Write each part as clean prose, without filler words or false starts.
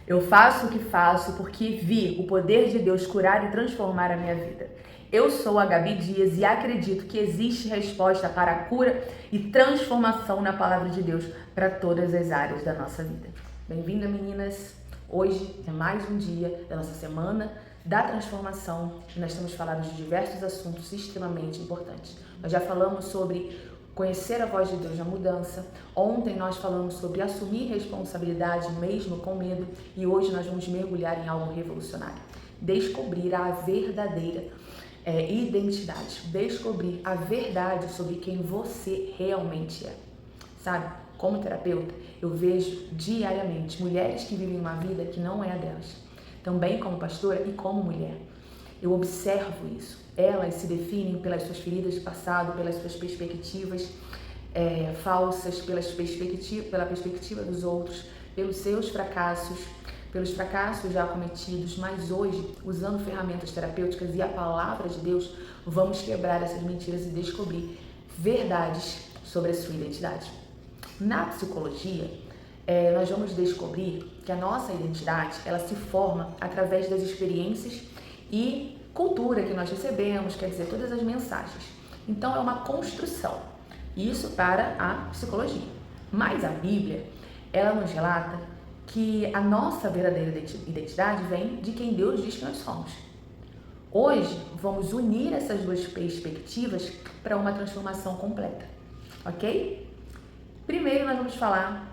Eu faço o que faço porque vi o poder de Deus curar e transformar a minha vida. Eu sou a Gabi Dias e acredito que existe resposta para a cura e transformação na palavra de Deus para todas as áreas da nossa vida. Bem-vinda, meninas! Hoje é mais um dia da nossa semana da transformação e nós temos falado de diversos assuntos extremamente importantes. Nós já falamos sobre conhecer a voz de Deus na mudança. Ontem nós falamos sobre assumir responsabilidade mesmo com medo e hoje nós vamos mergulhar em algo revolucionário. Descobrir a verdadeira identidade. Descobrir a verdade sobre quem você realmente é. Sabe? Como terapeuta, eu vejo diariamente mulheres que vivem uma vida que não é a delas. Também como pastora e como mulher. Eu observo isso. Elas se definem pelas suas feridas de passado, pelas suas perspectivas falsas, pela perspectiva dos outros, pelos seus fracassos, pelos fracassos já cometidos, mas hoje, usando ferramentas terapêuticas e a palavra de Deus, vamos quebrar essas mentiras e descobrir verdades sobre a sua identidade. Na psicologia, nós vamos descobrir que a nossa identidade, ela se forma através das experiências e cultura que nós recebemos, quer dizer, todas as mensagens. Então, é uma construção. Isso para a psicologia. Mas a Bíblia, ela nos relata que a nossa verdadeira identidade vem de quem Deus diz que nós somos. Hoje, vamos unir essas duas perspectivas para uma transformação completa, ok? Primeiro, nós vamos falar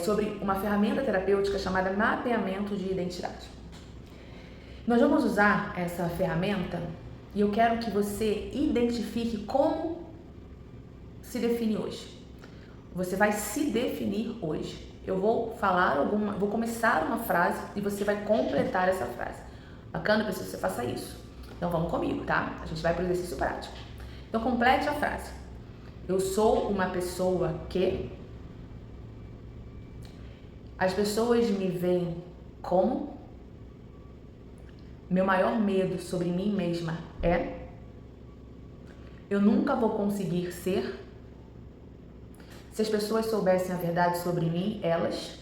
sobre uma ferramenta terapêutica chamada mapeamento de identidade. Nós vamos usar essa ferramenta e eu quero que você identifique como se define hoje. Você vai se definir hoje. Eu vou vou começar uma frase e você vai completar essa frase. Bacana, pessoal, que você faça isso. Então vamos comigo, tá? A gente vai para o exercício prático. Então complete a frase. Eu sou uma pessoa que as pessoas me veem como. Meu maior medo sobre mim mesma é. Eu nunca vou conseguir ser. Se as pessoas soubessem a verdade sobre mim, elas.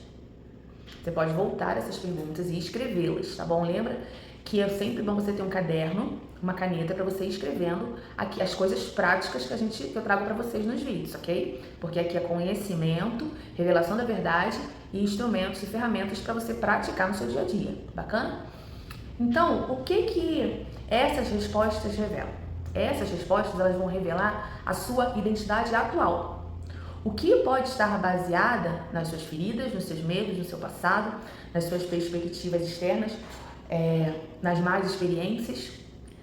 Você pode voltar essas perguntas e escrevê-las, tá bom? Lembra que é sempre bom você ter um caderno, uma caneta para você ir escrevendo aqui as coisas práticas que eu trago para vocês nos vídeos, ok? Porque aqui é conhecimento, revelação da verdade e instrumentos e ferramentas para você praticar no seu dia a dia. Bacana? Então, o que essas respostas revelam? Essas respostas elas vão revelar a sua identidade atual. O que pode estar baseada nas suas feridas, nos seus medos, no seu passado, nas suas perspectivas externas, nas más experiências.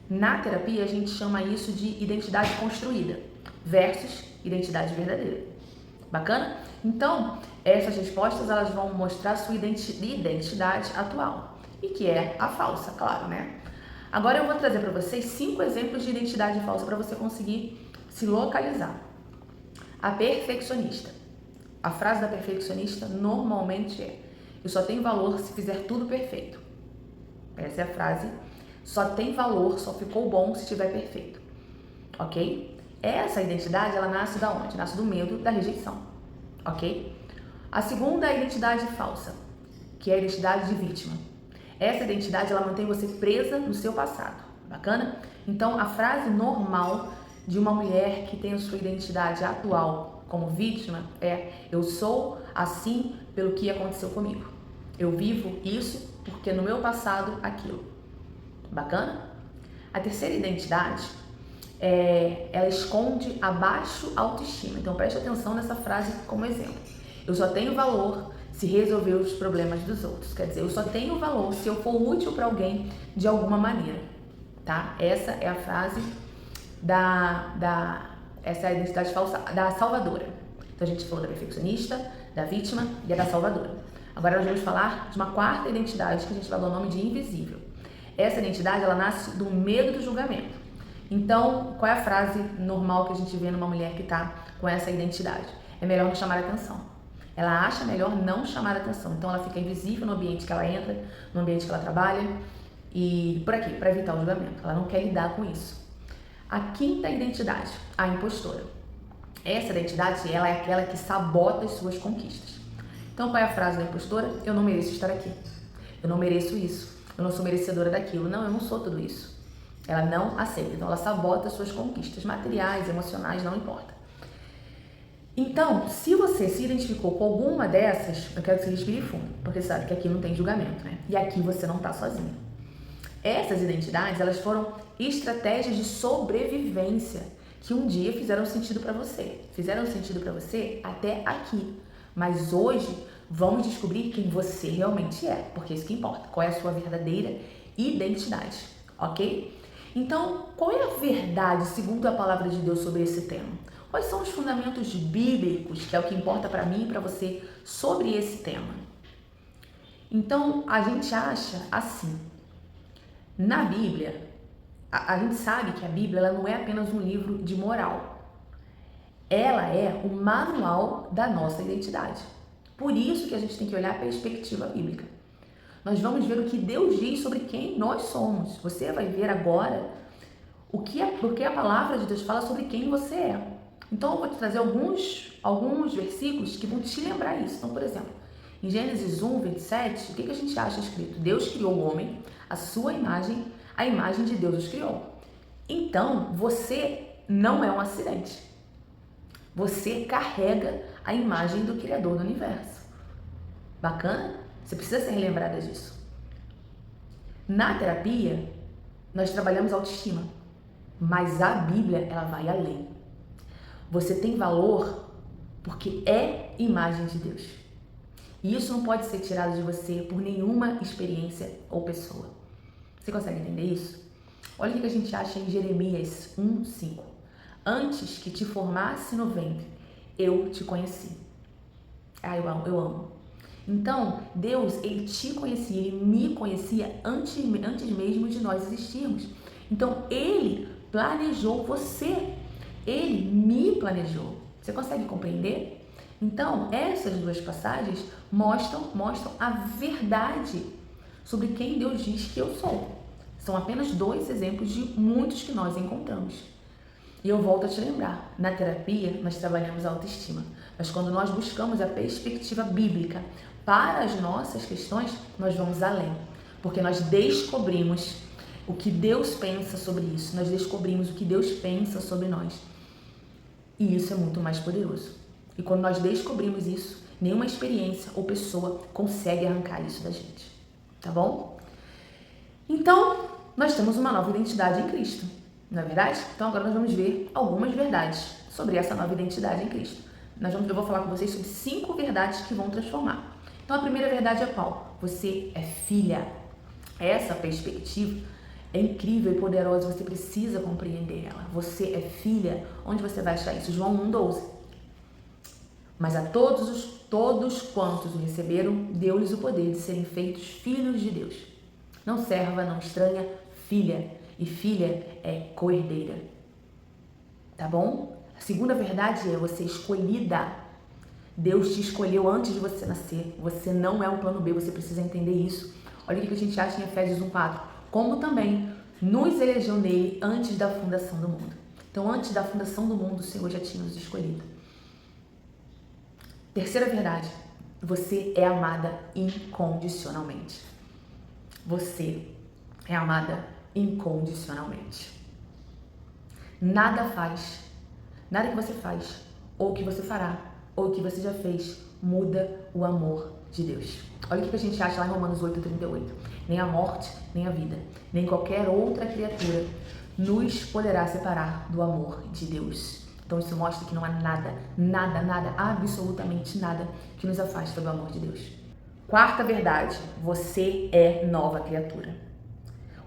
Na terapia, a gente chama isso de identidade construída versus identidade verdadeira. Bacana? Então, essas respostas elas vão mostrar a sua identidade atual. E que é a falsa, claro, né? Agora eu vou trazer para vocês 5 exemplos de identidade falsa para você conseguir se localizar. A perfeccionista. A frase da perfeccionista normalmente é: eu só tenho valor se fizer tudo perfeito. Essa é a frase. Só tem valor, só ficou bom se estiver perfeito. Ok? Essa identidade, ela nasce da onde? Nasce do medo da rejeição. Ok? A segunda é a identidade falsa, que é a identidade de vítima. Essa identidade, ela mantém você presa no seu passado. Bacana? Então, a frase normal de uma mulher que tem a sua identidade atual como vítima é: eu sou assim pelo que aconteceu comigo. Eu vivo isso porque no meu passado aquilo. Bacana? A terceira identidade, ela esconde a baixa autoestima. Então, preste atenção nessa frase como exemplo. Eu só tenho valor se resolver os problemas dos outros. Quer dizer, eu só tenho valor se eu for útil para alguém de alguma maneira, tá? Essa é a frase essa é a identidade falsa da salvadora. Então, a gente falou da perfeccionista, da vítima e da salvadora. Agora, nós vamos falar de uma quarta identidade que a gente vai dar o nome de invisível. Essa identidade, ela nasce do medo do julgamento. Então, qual é a frase normal que a gente vê numa mulher que está com essa identidade? É melhor não chamar atenção. Ela acha melhor não chamar atenção. Então, ela fica invisível no ambiente que ela entra, no ambiente que ela trabalha e por aqui, para evitar o julgamento. Ela não quer lidar com isso. A quinta identidade, a impostora. Essa identidade, ela é aquela que sabota as suas conquistas. Então, qual é a frase da impostora? Eu não mereço estar aqui. Eu não mereço isso. Eu não sou merecedora daquilo. Não, eu não sou tudo isso. Ela não aceita. Então, ela sabota suas conquistas materiais, emocionais, não importa. Então, se você se identificou com alguma dessas, eu quero que você respire fundo, porque você sabe que aqui não tem julgamento, né? E aqui você não tá sozinho. Essas identidades, elas foram estratégias de sobrevivência que um dia fizeram sentido para você. Fizeram sentido para você até aqui. Mas hoje, vamos descobrir quem você realmente é, porque é isso que importa. Qual é a sua verdadeira identidade, ok? Então, qual é a verdade, segundo a palavra de Deus, sobre esse tema? Quais são os fundamentos bíblicos, que é o que importa para mim e para você, sobre esse tema? Então, a gente acha assim, na Bíblia, a gente sabe que a Bíblia ela não é apenas um livro de moral. Ela é o manual da nossa identidade. Por isso que a gente tem que olhar a perspectiva bíblica. Nós vamos ver o que Deus diz sobre quem nós somos. Você vai ver agora porque a palavra de Deus fala sobre quem você é. Então eu vou te trazer alguns versículos que vão te lembrar isso. Então, por exemplo, em Gênesis 1, 27, o que a gente acha escrito? Deus criou o homem, a sua imagem, a imagem de Deus os criou. Então, você não é um acidente. Você carrega a imagem do Criador do Universo. Bacana? Você precisa ser relembrada disso. Na terapia, nós trabalhamos autoestima, mas a Bíblia, ela vai além. Você tem valor porque é imagem de Deus. E isso não pode ser tirado de você por nenhuma experiência ou pessoa. Você consegue entender isso? Olha o que a gente acha em Jeremias 1:5. Antes que te formasse no ventre, eu te conheci. Eu amo. Então, Deus, Ele te conhecia, Ele me conhecia antes mesmo de nós existirmos. Então, Ele planejou você. Ele me planejou. Você consegue compreender? Então, essas duas passagens mostram a verdade sobre quem Deus diz que eu sou. São apenas dois exemplos de muitos que nós encontramos. E eu volto a te lembrar, na terapia nós trabalhamos a autoestima, mas quando nós buscamos a perspectiva bíblica para as nossas questões, nós vamos além, porque nós descobrimos o que Deus pensa sobre isso, nós descobrimos o que Deus pensa sobre nós. E isso é muito mais poderoso. E quando nós descobrimos isso, nenhuma experiência ou pessoa consegue arrancar isso da gente, tá bom? Então, nós temos uma nova identidade em Cristo. Não é verdade? Então agora nós vamos ver algumas verdades sobre essa nova identidade em Cristo. Eu vou falar com vocês sobre 5 verdades que vão transformar. Então a primeira verdade é qual? Você é filha. Essa perspectiva é incrível e poderosa, você precisa compreender ela. Você é filha. Onde você vai achar isso? João 1:12. Mas a todos quantos o receberam, deu-lhes o poder de serem feitos filhos de Deus. Não serva, não estranha, filha. E filha é co-herdeira. Tá bom? A segunda verdade é você é escolhida. Deus te escolheu antes de você nascer. Você não é um plano B, você precisa entender isso. Olha o que a gente acha em Efésios 1:4. Como também nos elegeu nele antes da fundação do mundo. Então, antes da fundação do mundo, o Senhor já tinha nos escolhido. Terceira verdade. Você é amada incondicionalmente. Você é amada incondicionalmente. Nada que você faz, ou que você fará, ou que você já fez, muda o amor de Deus. Olha o que a gente acha lá em Romanos 8:38. Nem a morte, nem a vida, nem qualquer outra criatura nos poderá separar do amor de Deus. Então isso mostra que não há nada, absolutamente nada que nos afasta do amor de Deus. Quarta verdade, você é nova criatura.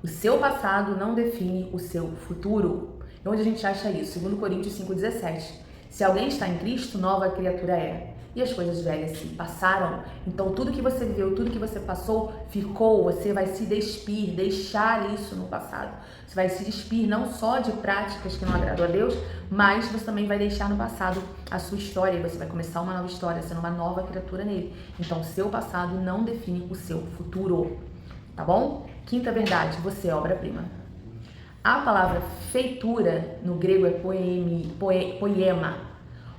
O seu passado não define o seu futuro. E onde a gente acha isso? 2 Coríntios 5:17. Se alguém está em Cristo, nova criatura é. E as coisas velhas se passaram. Então tudo que você viveu, tudo que você passou, ficou. Você vai se despir, deixar isso no passado. Você vai se despir não só de práticas que não agradam a Deus, mas você também vai deixar no passado a sua história. E você vai começar uma nova história, sendo uma nova criatura nele. Então o seu passado não define o seu futuro. Tá bom? Quinta verdade, você é obra-prima. A palavra feitura no grego é poema.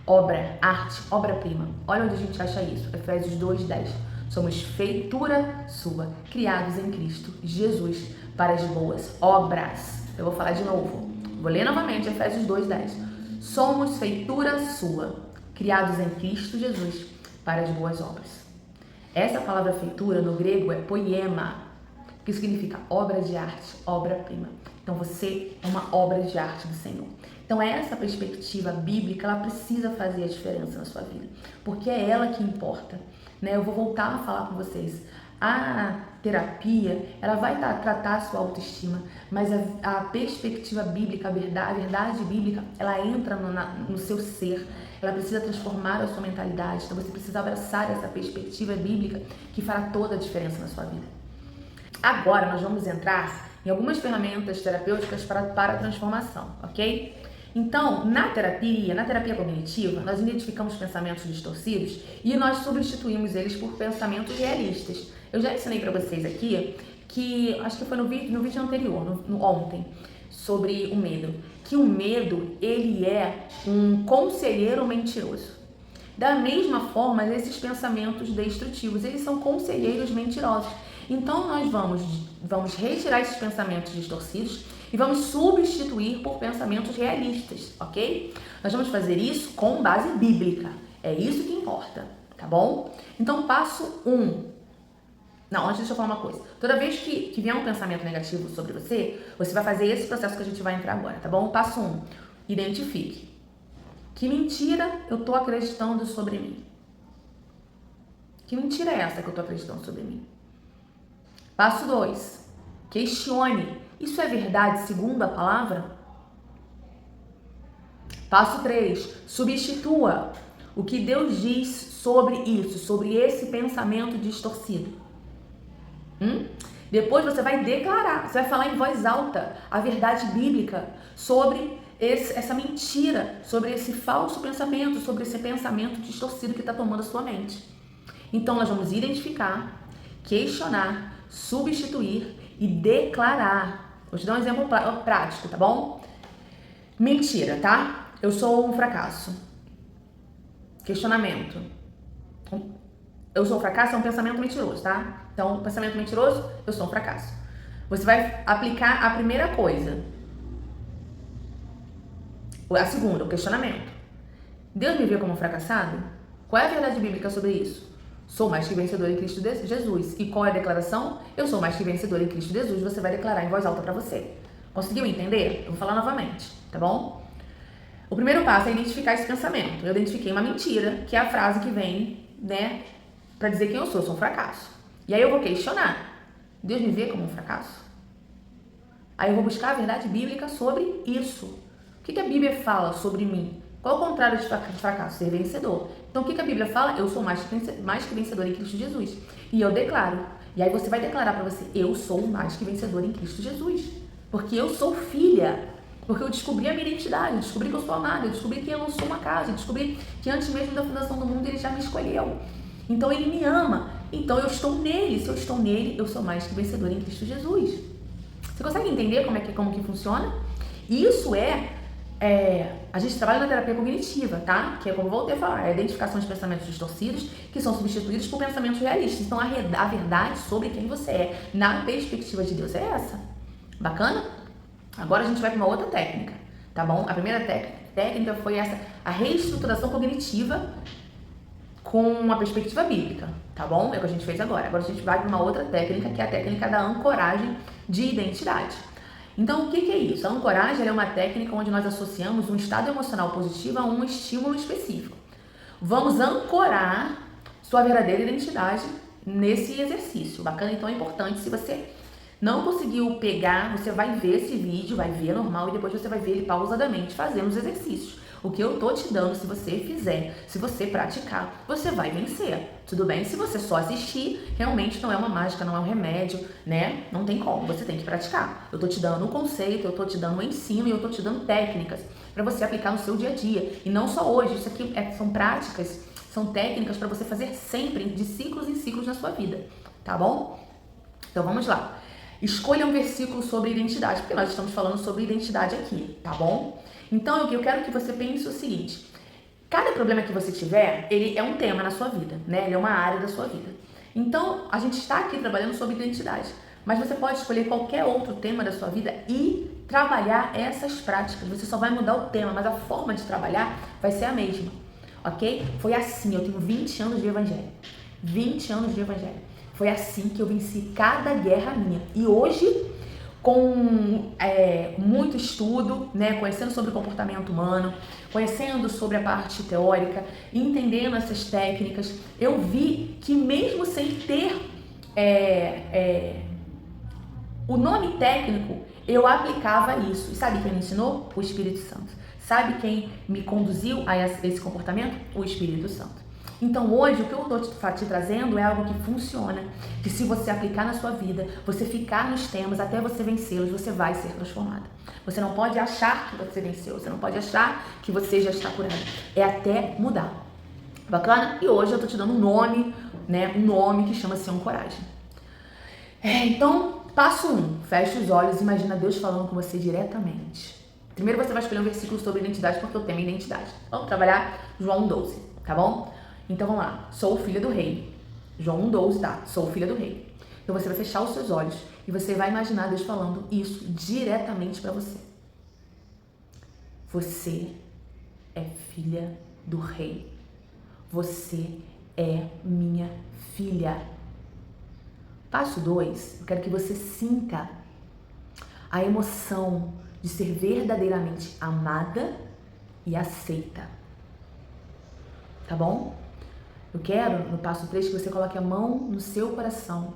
obra, arte, obra-prima. Olha onde a gente acha isso. Efésios 2:10. Somos feitura sua, criados em Cristo Jesus para as boas obras. Eu vou falar de novo. Vou ler novamente Efésios 2:10. Somos feitura sua, criados em Cristo Jesus para as boas obras. Essa palavra feitura no grego é poiema, que significa obra de arte, obra-prima. Então você é uma obra de arte do Senhor. Então essa perspectiva bíblica, ela precisa fazer a diferença na sua vida, porque é ela que importa, né? Eu vou voltar a falar com vocês. A terapia, ela vai tratar a sua autoestima, mas a perspectiva bíblica, a verdade bíblica, ela entra no seu ser, ela precisa transformar a sua mentalidade. Então você precisa abraçar essa perspectiva bíblica que fará toda a diferença na sua vida. Agora nós vamos entrar em algumas ferramentas terapêuticas para a transformação, ok? Então, na terapia cognitiva, nós identificamos pensamentos distorcidos e nós substituímos eles por pensamentos realistas. Eu já ensinei para vocês aqui, que acho que foi no vídeo anterior, ontem, sobre o medo, que o medo, ele é um conselheiro mentiroso. Da mesma forma, esses pensamentos destrutivos, eles são conselheiros mentirosos. Então, nós vamos retirar esses pensamentos distorcidos e vamos substituir por pensamentos realistas, ok? Nós vamos fazer isso com base bíblica. É isso que importa, tá bom? Então, passo 1. Não, antes deixa eu falar uma coisa. Toda vez que vier um pensamento negativo sobre você, você vai fazer esse processo que a gente vai entrar agora, tá bom? Passo 1. Identifique. Que mentira eu tô acreditando sobre mim? Que mentira é essa que eu tô acreditando sobre mim? Passo 2. Questione. Isso é verdade segundo a palavra? Passo 3. Substitua o que Deus diz sobre isso, sobre esse pensamento distorcido. Depois você vai declarar, você vai falar em voz alta a verdade bíblica sobre essa mentira, sobre esse falso pensamento, sobre esse pensamento distorcido que está tomando a sua mente. Então nós vamos identificar, questionar, substituir e declarar. Vou te dar um exemplo prático, tá bom? Mentira, tá? Eu sou um fracasso. Questionamento. Eu sou um fracasso é um pensamento mentiroso, tá? Então, pensamento mentiroso, eu sou um fracasso. Você vai aplicar a primeira coisa. A segunda, o questionamento. Deus me vê como um fracassado? Qual é a verdade bíblica sobre isso? Sou mais que vencedor em Cristo Jesus. E qual é a declaração? Eu sou mais que vencedor em Cristo Jesus. Você vai declarar em voz alta pra você. Conseguiu entender? Eu vou falar novamente, tá bom? O primeiro passo é identificar esse pensamento. Eu identifiquei uma mentira, que é a frase que vem, né, pra dizer quem eu sou um fracasso. E aí eu vou questionar. Deus me vê como um fracasso? Aí eu vou buscar a verdade bíblica sobre isso. O que a Bíblia fala sobre mim? Qual é o contrário de fracasso? Ser vencedor. Então o que a Bíblia fala? Eu sou mais que vencedor em Cristo Jesus. E eu declaro. E aí você vai declarar pra você, eu sou mais que vencedor em Cristo Jesus. Porque eu sou filha. Porque eu descobri a minha identidade, eu descobri que eu sou amada, eu descobri que eu não sou uma casa, eu descobri que antes mesmo da fundação do mundo ele já me escolheu. Então ele me ama. Então eu estou nele. Se eu estou nele, eu sou mais que vencedor em Cristo Jesus. Você consegue entender como que funciona? Isso a gente trabalha na terapia cognitiva, tá? Que é como eu voltei a falar, é a identificação de pensamentos distorcidos que são substituídos por pensamentos realistas. Então a verdade sobre quem você é, na perspectiva de Deus, é essa. Bacana? Agora a gente vai para uma outra técnica, tá bom? A primeira técnica foi essa, a reestruturação cognitiva com uma perspectiva bíblica, tá bom? É o que a gente fez agora. Agora a gente vai para uma outra técnica, que é a técnica da ancoragem de identidade. Então, o que é isso? A ancoragem é uma técnica onde nós associamos um estado emocional positivo a um estímulo específico. Vamos ancorar sua verdadeira identidade nesse exercício. Bacana? Então é importante, se você não conseguiu pegar, você vai ver esse vídeo, vai ver normal e depois você vai ver ele pausadamente fazendo os exercícios. O que eu tô te dando, se você fizer, se você praticar, você vai vencer. Tudo bem? Se você só assistir, realmente não é uma mágica, não é um remédio, né? Não tem como, você tem que praticar. Eu tô te dando um conceito, eu tô te dando um ensino e eu tô te dando técnicas para você aplicar no seu dia a dia. E não só hoje, isso aqui são práticas, são técnicas para você fazer sempre, de ciclos em ciclos na sua vida, tá bom? Então vamos lá. Escolha um versículo sobre identidade, porque nós estamos falando sobre identidade aqui, tá bom? Então, eu quero que você pense o seguinte, Cada problema que você tiver, ele é um tema na sua vida, né? Ele é uma área da sua vida. Então, a gente está aqui trabalhando sobre identidade, mas você pode escolher qualquer outro tema da sua vida e trabalhar essas práticas. Você só vai mudar o tema, mas a forma de trabalhar vai ser a mesma, ok? Foi assim, eu tenho 20 anos de evangelho. 20 anos de evangelho. Foi assim que eu venci cada guerra minha. E hoje, com muito estudo, né, conhecendo sobre o comportamento humano, conhecendo sobre a parte teórica, entendendo essas técnicas, eu vi que mesmo sem ter o nome técnico, eu aplicava isso. E sabe quem me ensinou? O Espírito Santo. Sabe quem me conduziu a esse comportamento? O Espírito Santo. Então hoje o que eu estou te trazendo é algo que funciona, que se você aplicar na sua vida, você ficar nos temas até você vencê-los, você vai ser transformada. Você não pode achar que você venceu, você não pode achar que você já está curado. É até mudar. Bacana? E hoje eu estou te dando um nome, né? Um nome que chama-se Ancoragem. Então, passo 1. Feche os olhos e imagina Deus falando com você diretamente. Primeiro você vai escolher um versículo sobre identidade, porque o tema é identidade. Vamos trabalhar João 12, tá bom? Então vamos lá, sou filha do rei. João 1,12, tá? Sou filha do rei. Então você vai fechar os seus olhos e você vai imaginar Deus falando isso diretamente para você. Você é filha do rei. Você é minha filha. Passo 2, eu quero que você sinta a emoção de ser verdadeiramente amada e aceita. Tá bom? Eu quero, no passo 3, que você coloque a mão no seu coração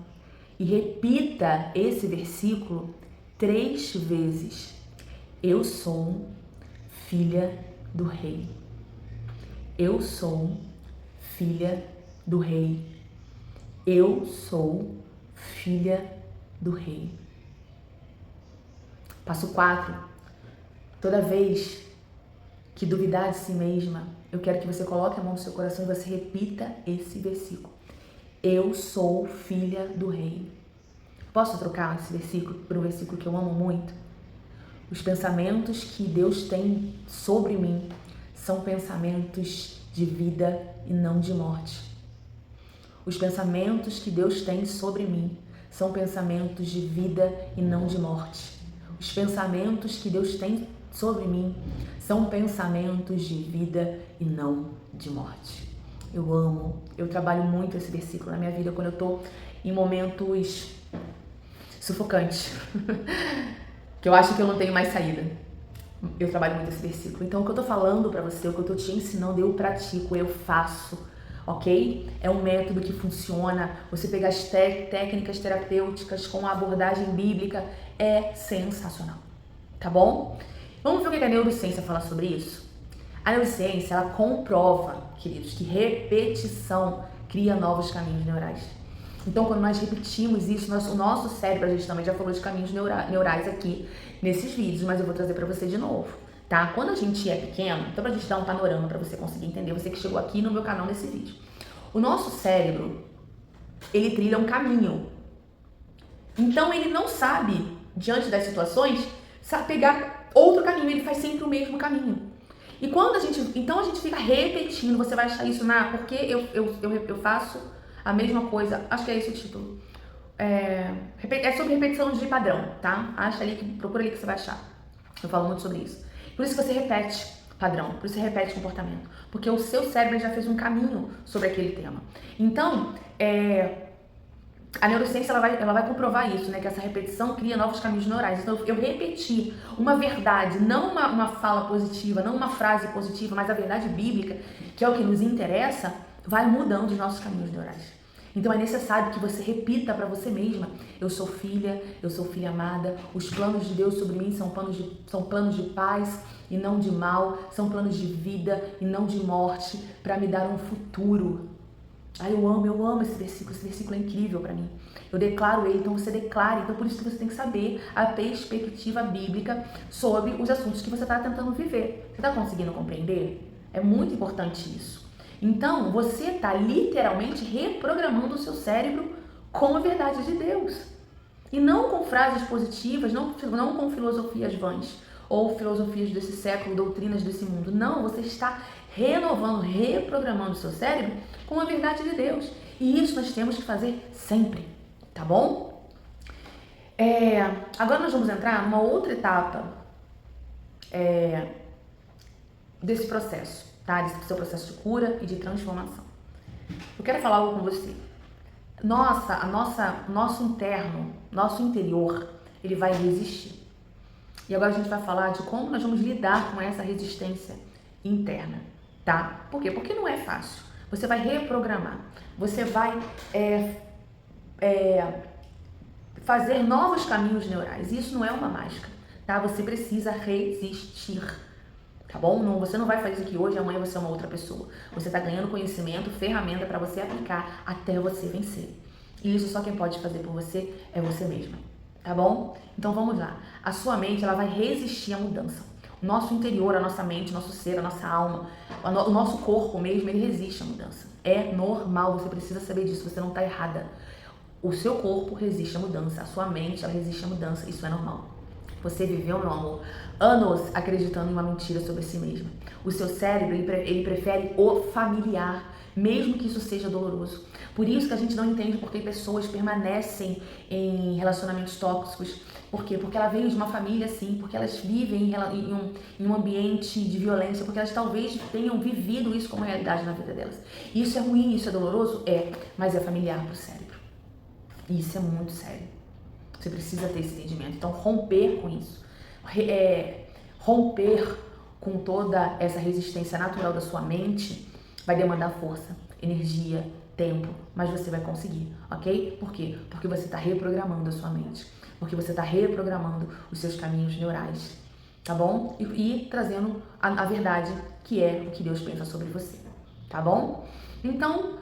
e repita esse versículo 3 vezes. Eu sou filha do rei. Eu sou filha do rei. Eu sou filha do rei. Passo 4. Toda vez que duvidar de si mesma, eu quero que você coloque a mão no seu coração e você repita esse versículo. Eu sou filha do rei. Posso trocar esse versículo por um versículo que eu amo muito? Os pensamentos que Deus tem sobre mim são pensamentos de vida e não de morte. Os pensamentos que Deus tem sobre mim são pensamentos de vida e não de morte. Os pensamentos que Deus tem sobre mim são pensamentos de vida e não de morte. Eu amo, eu trabalho muito esse versículo na minha vida quando eu tô em momentos sufocantes, que eu acho que eu não tenho mais saída. Eu trabalho muito esse versículo. Então o que eu tô falando pra você, o que eu tô te ensinando, eu pratico, eu faço, ok? É um método que funciona. Você pegar as técnicas terapêuticas com a abordagem bíblica é sensacional, tá bom? Vamos ver o que a neurociência fala sobre isso? A neurociência, ela comprova, queridos, que repetição cria novos caminhos neurais. Então, quando nós repetimos isso, o nosso cérebro, a gente também já falou de caminhos neurais aqui nesses vídeos, mas eu vou trazer pra você de novo, tá? Quando a gente é pequeno, então pra gente dar um panorama pra você conseguir entender, você que chegou aqui no meu canal nesse vídeo. O nosso cérebro, ele trilha um caminho. Então, ele não sabe, diante das situações, pegar outro caminho, ele faz sempre o mesmo caminho. E quando a gente fica repetindo, você vai achar isso porque eu faço a mesma coisa, acho que é esse o título. É sobre repetição de padrão, tá? Acha ali, procura ali que você vai achar. Eu falo muito sobre isso. Por isso que você repete padrão, por isso você repete comportamento. Porque o seu cérebro já fez um caminho sobre aquele tema. Então, a neurociência ela vai comprovar isso, né? Que essa repetição cria novos caminhos neurais. Então, eu repetir uma verdade, não uma fala positiva, não uma frase positiva, mas a verdade bíblica, que é o que nos interessa, vai mudando os nossos caminhos neurais. Então, é necessário que você repita para você mesma: eu sou filha amada, os planos de Deus sobre mim são planos de paz e não de mal, são planos de vida e não de morte, para me dar um futuro. Eu amo esse versículo é incrível para mim. Eu declaro ele, então você declare. Então por isso que você tem que saber a perspectiva bíblica sobre os assuntos que você está tentando viver. Você está conseguindo compreender? É muito importante isso. Então você está literalmente reprogramando o seu cérebro com a verdade de Deus. E não com frases positivas, não com filosofias vãs ou filosofias desse século, doutrinas desse mundo. Não, você está renovando, reprogramando o seu cérebro com a verdade de Deus. E isso nós temos que fazer sempre, tá bom? Agora nós vamos entrar numa outra etapa desse processo, tá? Desse seu processo de cura e de transformação. Eu quero falar algo com você. Nosso interno, nosso interior, ele vai resistir. E agora a gente vai falar de como nós vamos lidar com essa resistência interna, tá? Por quê? Porque não é fácil. Você vai reprogramar, você vai fazer novos caminhos neurais. Isso não é uma mágica, tá? Você precisa resistir, tá bom? Você não vai fazer isso aqui hoje, amanhã você é uma outra pessoa. Você está ganhando conhecimento, ferramenta para você aplicar até você vencer. E isso só quem pode fazer por você é você mesma, tá bom? Então vamos lá. A sua mente, ela vai resistir à mudança. O nosso interior, a nossa mente, nosso ser, a nossa alma, o nosso corpo mesmo, ele resiste à mudança. É normal, você precisa saber disso, você não está errada. O seu corpo resiste à mudança, a sua mente, ela resiste à mudança, isso é normal. Você viveu, meu amor, anos acreditando em uma mentira sobre si mesmo. O seu cérebro, ele prefere o familiar, mesmo que isso seja doloroso. Por isso que a gente não entende porque pessoas permanecem em relacionamentos tóxicos. Por quê? Porque ela veio de uma família assim, porque elas vivem em um ambiente de violência, porque elas talvez tenham vivido isso como realidade na vida delas. Isso é ruim, isso é doloroso? É, mas é familiar pro cérebro. E isso é muito sério. Você precisa ter esse entendimento. Então, romper com isso, romper com toda essa resistência natural da sua mente, vai demandar força, energia, tempo, mas você vai conseguir, ok? Por quê? Porque você está reprogramando a sua mente, porque você está reprogramando os seus caminhos neurais, tá bom? E trazendo a verdade, que é o que Deus pensa sobre você, tá bom? Então,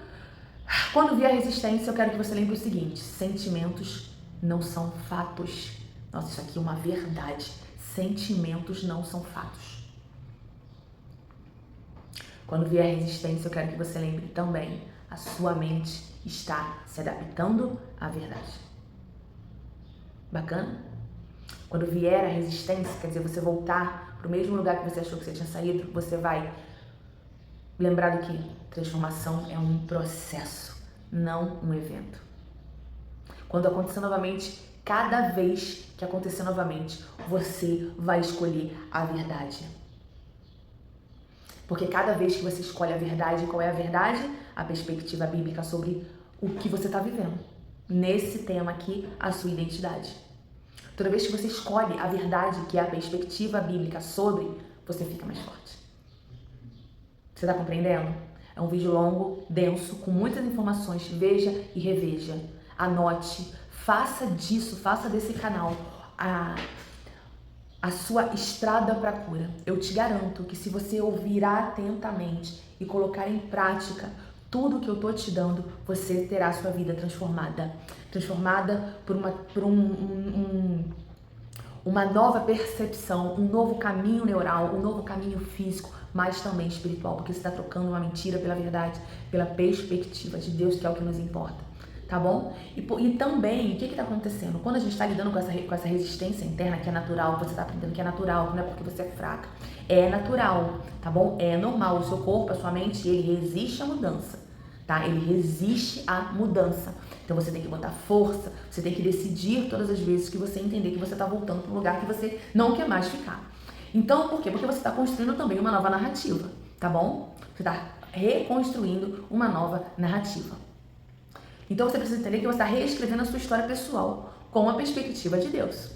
quando vier a resistência, eu quero que você lembre o seguinte: sentimentos não são fatos. Nossa, isso aqui é uma verdade. Sentimentos não são fatos. Quando vier a resistência, eu quero que você lembre também: a sua mente está se adaptando à verdade. Bacana? Quando vier a resistência, quer dizer, você voltar para o mesmo lugar que você achou que você tinha saído, você vai lembrar do que transformação é um processo, não um evento. Quando acontecer novamente, cada vez que acontecer novamente, você vai escolher a verdade. Porque cada vez que você escolhe a verdade, qual é a verdade? A perspectiva bíblica sobre o que você está vivendo. Nesse tema aqui, a sua identidade. Toda vez que você escolhe a verdade, que é a perspectiva bíblica sobre, você fica mais forte. Você está compreendendo? É um vídeo longo, denso, com muitas informações. Veja e reveja. Anote. Faça disso, faça desse canal a sua estrada para a cura. Eu te garanto que se você ouvir atentamente e colocar em prática tudo que eu tô te dando, você terá a sua vida transformada. Transformada por uma nova percepção, um novo caminho neural, um novo caminho físico, mas também espiritual, porque você está trocando uma mentira pela verdade, pela perspectiva de Deus, que é o que nos importa. Tá bom? E também, o que está acontecendo? Quando a gente está lidando com essa resistência interna, que é natural, você está aprendendo que é natural, que não é porque você é fraca. É natural, tá bom? É normal. O seu corpo, a sua mente, ele resiste à mudança, tá? Ele resiste à mudança. Então você tem que botar força, você tem que decidir todas as vezes que você entender que você está voltando para um lugar que você não quer mais ficar. Então, por quê? Porque você está construindo também uma nova narrativa, tá bom? Você está reconstruindo uma nova narrativa. Então você precisa entender que você está reescrevendo a sua história pessoal com a perspectiva de Deus.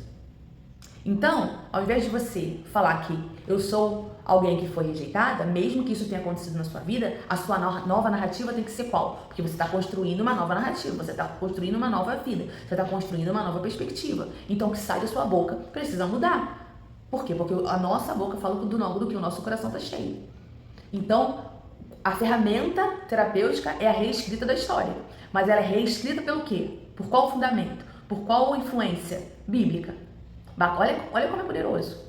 Então, ao invés de você falar que eu sou alguém que foi rejeitada, mesmo que isso tenha acontecido na sua vida, a sua nova narrativa tem que ser qual? Porque você está construindo uma nova narrativa, você está construindo uma nova vida, você está construindo uma nova perspectiva. Então, o que sai da sua boca precisa mudar. Por quê? Porque a nossa boca fala do que o nosso coração está cheio. Então, a ferramenta terapêutica é a reescrita da história. Mas ela é reescrita pelo quê? Por qual fundamento? Por qual influência bíblica? Olha como é poderoso.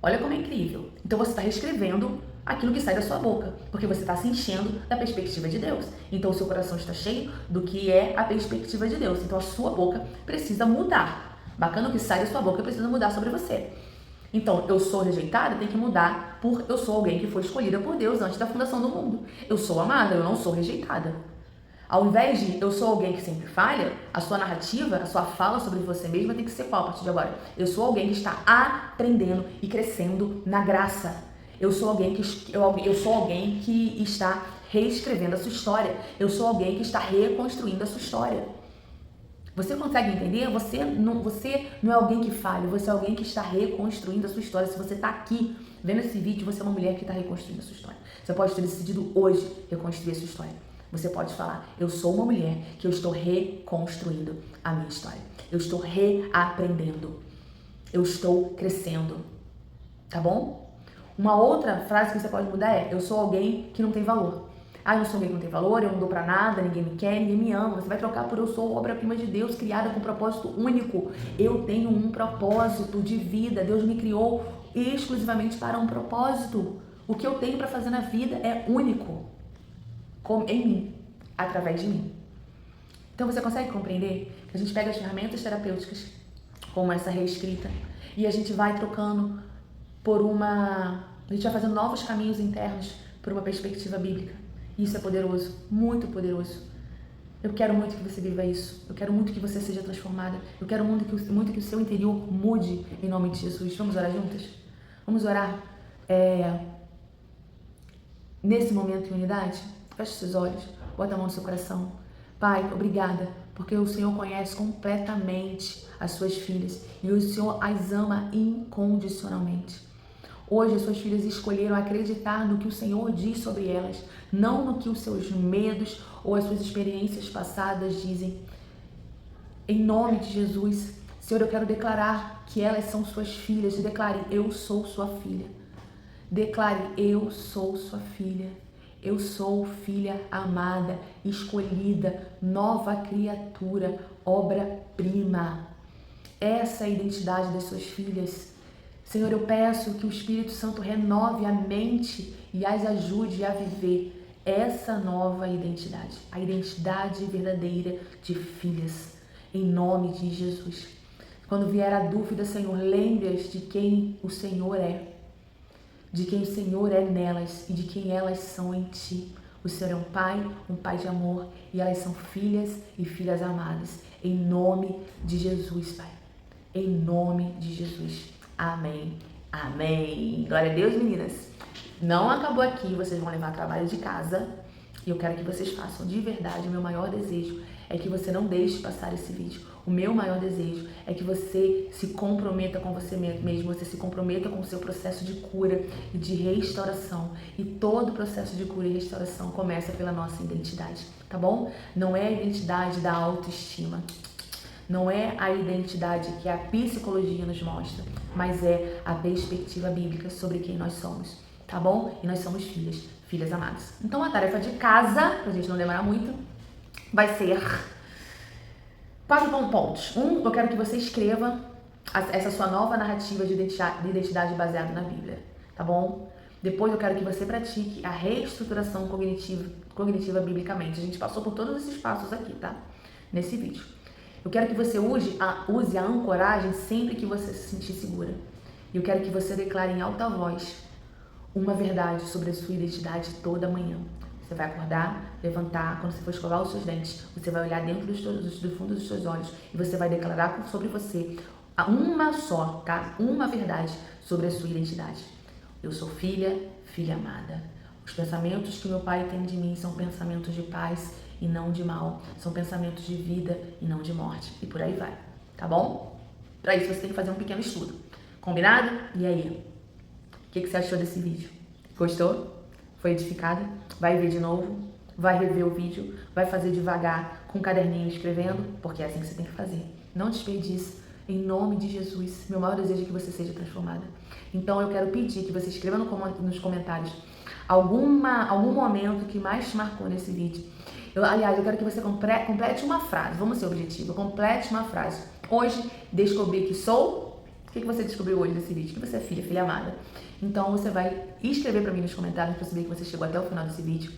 Olha como é incrível. Então você está reescrevendo aquilo que sai da sua boca, porque você está se enchendo da perspectiva de Deus. Então o seu coração está cheio do que é a perspectiva de Deus. Então a sua boca precisa mudar. Bacana, o que sai da sua boca precisa mudar sobre você. Então, eu sou rejeitada, tem que mudar por eu sou alguém que foi escolhida por Deus antes da fundação do mundo. Eu sou amada, eu não sou rejeitada. Ao invés de eu sou alguém que sempre falha, a sua narrativa, a sua fala sobre você mesma tem que ser qual a partir de agora? Eu sou alguém que está aprendendo e crescendo na graça. Eu sou alguém que está reescrevendo a sua história. Eu sou alguém que está reconstruindo a sua história. Você consegue entender? Você não é alguém que falha, você é alguém que está reconstruindo a sua história. Se você está aqui vendo esse vídeo, você é uma mulher que está reconstruindo a sua história. Você pode ter decidido hoje reconstruir a sua história. Você pode falar, eu sou uma mulher que eu estou reconstruindo a minha história. Eu estou reaprendendo. Eu estou crescendo. Tá bom? Uma outra frase que você pode mudar é, eu sou alguém que não tem valor. Ah, eu sou alguém que não tem valor, eu não dou pra nada, ninguém me quer, ninguém me ama. Você vai trocar por eu sou obra-prima de Deus, criada com um propósito único. Eu tenho um propósito de vida. Deus me criou exclusivamente para um propósito. O que eu tenho para fazer na vida é único. Em mim, através de mim. Então você consegue compreender que a gente pega as ferramentas terapêuticas, como essa reescrita, e a gente vai trocando a gente vai fazendo novos caminhos internos por uma perspectiva bíblica. Isso é poderoso, muito poderoso. Eu quero muito que você viva isso. Eu quero muito que você seja transformada. Eu quero muito que o seu interior mude em nome de Jesus. Vamos orar juntas? Vamos orar nesse momento em unidade? Feche seus olhos, bota a mão no seu coração. Pai, obrigada, porque o Senhor conhece completamente as suas filhas e o Senhor as ama incondicionalmente. Hoje as suas filhas escolheram acreditar no que o Senhor diz sobre elas, não no que os seus medos ou as suas experiências passadas dizem. Em nome de Jesus, Senhor, eu quero declarar que elas são suas filhas. Declare, eu sou sua filha. Declare, eu sou sua filha. Eu sou filha amada, escolhida, nova criatura, obra-prima. Essa é a identidade das suas filhas. Senhor, eu peço que o Espírito Santo renove a mente e as ajude a viver essa nova identidade, a identidade verdadeira de filhas, em nome de Jesus. Quando vier a dúvida, Senhor, lembre-as de quem o Senhor é, de quem o Senhor é nelas e de quem elas são em Ti. O Senhor é um pai de amor, e elas são filhas e filhas amadas, em nome de Jesus, Pai. Em nome de Jesus. Amém. Amém. Glória a Deus, meninas. Não acabou aqui, vocês vão levar trabalho de casa e eu quero que vocês façam de verdade. O meu maior desejo é que você não deixe passar esse vídeo. O meu maior desejo é que você se comprometa com você mesmo, você se comprometa com o seu processo de cura e de restauração. E todo o processo de cura e restauração começa pela nossa identidade, tá bom? Não é a identidade da autoestima. Não é a identidade que a psicologia nos mostra, mas é a perspectiva bíblica sobre quem nós somos, tá bom? E nós somos filhas amadas. Então a tarefa de casa, pra gente não demorar muito, vai ser 4 pontos. Eu quero que você escreva essa sua nova narrativa de identidade baseada na Bíblia, tá bom? Depois eu quero que você pratique a reestruturação cognitiva biblicamente. A gente passou por todos esses passos aqui, tá? Nesse vídeo. Eu quero que você use a ancoragem sempre que você se sentir segura. E eu quero que você declare em alta voz uma verdade sobre a sua identidade toda manhã. Você vai acordar, levantar, quando você for escovar os seus dentes, você vai olhar dentro do fundo dos seus olhos e você vai declarar sobre você uma só, tá? Uma verdade sobre a sua identidade. Eu sou filha amada. Os pensamentos que meu Pai tem de mim são pensamentos de paz e não de mal. São pensamentos de vida e não de morte. E por aí vai, tá bom? Para isso você tem que fazer um pequeno estudo. Combinado? E aí? O que você achou desse vídeo? Gostou? Foi edificada? Vai ver de novo? Vai rever o vídeo? Vai fazer devagar, com um caderninho escrevendo? Porque é assim que você tem que fazer. Não desperdice. Em nome de Jesus, meu maior desejo é que você seja transformada. Então eu quero pedir que você escreva nos comentários algum momento que mais te marcou nesse vídeo. Aliás, eu quero que você complete uma frase. Vamos ser objetivo. Complete uma frase. Hoje, descobri que sou... O que você descobriu hoje nesse vídeo? Que você é filha amada. Então, você vai escrever para mim nos comentários para saber que você chegou até o final desse vídeo.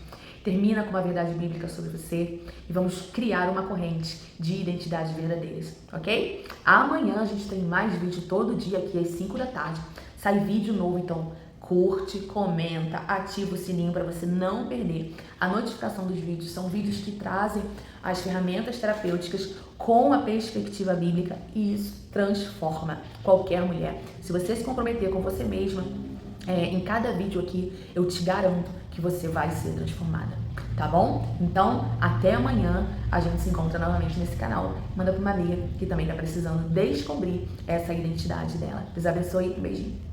termina com uma verdade bíblica sobre você e vamos criar uma corrente de identidades verdadeiras, ok? Amanhã a gente tem mais vídeo todo dia aqui às 5 da tarde. Sai vídeo novo, então curte, comenta, ativa o sininho para você não perder a notificação dos vídeos. São vídeos que trazem as ferramentas terapêuticas com a perspectiva bíblica e isso transforma qualquer mulher. Se você se comprometer com você mesma, em cada vídeo aqui, eu te garanto que você vai ser transformada, tá bom? Então, até amanhã, a gente se encontra novamente nesse canal. Manda pra uma amiga que também tá precisando descobrir essa identidade dela. Deus abençoe e beijinho.